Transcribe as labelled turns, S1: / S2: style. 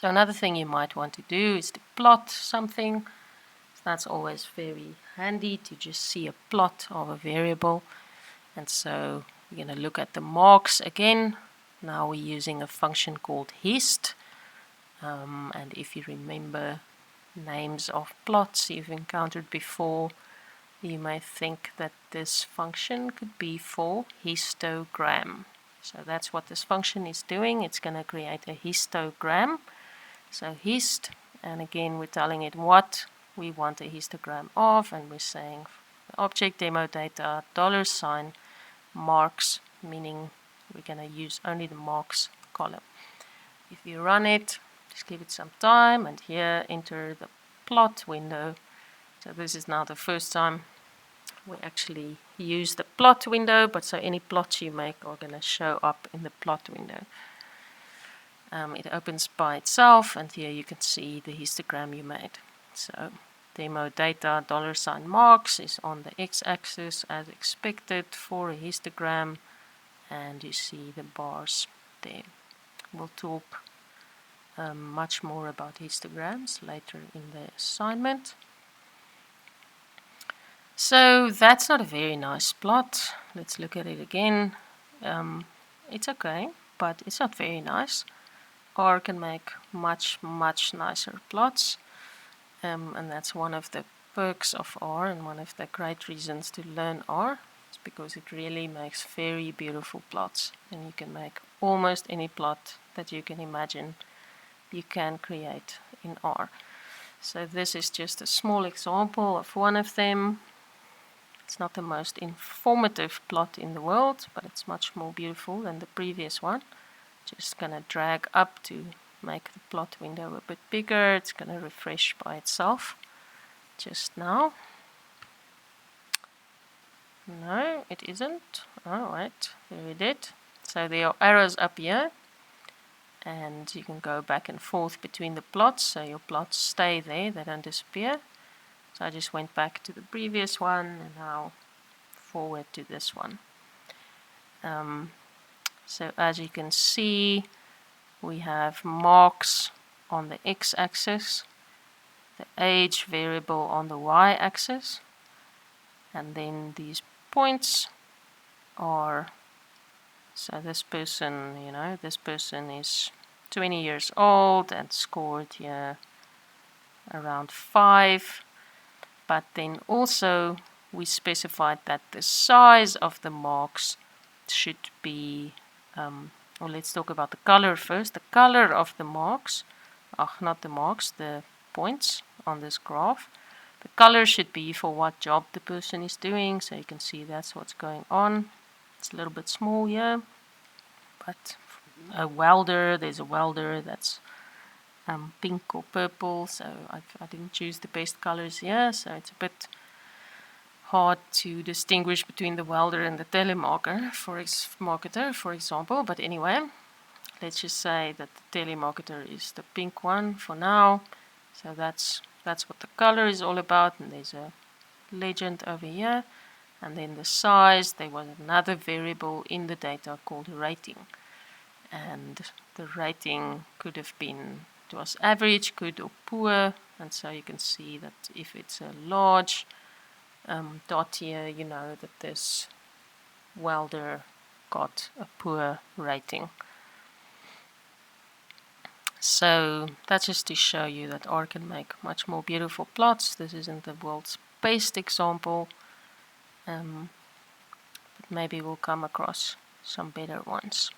S1: So another thing you might want to do is to plot something. That's always very handy to just see a plot of a variable. And so we're going to look at the marks again. Now we're using a function called hist. And if you remember names of plots you've encountered before, you may think that this function could be for histogram. So that's what this function is doing. It's going to create a histogram. So hist, and again we're telling it what we want a histogram of, and we're saying object demo data $, marks, meaning we're going to use only the marks column. If you run it, just give it some time, and here enter the plot window. So this is now the first time we actually use the plot window, but so any plots you make are going to show up in the plot window. It opens by itself, and here you can see the histogram you made. So demo data $marks is on the x-axis as expected for a histogram, and you see the bars there. We'll talk much more about histograms later in the assignment. So that's not a very nice plot. Let's look at it again. It's okay, but it's not very nice. R can make much nicer plots, and that's one of the perks of R, and one of the great reasons to learn R is because it really makes very beautiful plots, and you can make almost any plot that you can imagine you can create in R. So this is just a small example of one of them. It's not the most informative plot in the world, but it's much more beautiful than the previous one. Just gonna drag up to make the plot window a bit bigger. It's gonna refresh by itself just now. No, it isn't. Oh, wait, there we did. So there are arrows up here, and you can go back and forth between the plots, so your plots stay there, they don't disappear. So I just went back to the previous one and now forward to this one. So as you can see, we have marks on the x-axis, the age variable on the y-axis, and then these points are, so this person, this person is 20 years old and scored here around 5. But then also we specified that the size of the marks should be, well, let's talk about the color first. The color of the marks, not the marks, the points on this graph. The color should be for what job the person is doing, so you can see that's what's going on. It's a little bit small here, but a welder, there's a welder that's pink or purple, so I didn't choose the best colors here, so it's a bit hard to distinguish between the welder and the telemarketer, for example. But anyway, let's just say that the telemarketer is the pink one for now. So that's what the color is all about, and there's a legend over here. And then the size, there was another variable in the data called rating, and the rating could have been, it was average, good, or poor. And so you can see that if it's a large dot here, you know that this welder got a poor rating. So that's just to show you that R can make much more beautiful plots. This isn't the world's best example, but maybe we'll come across some better ones.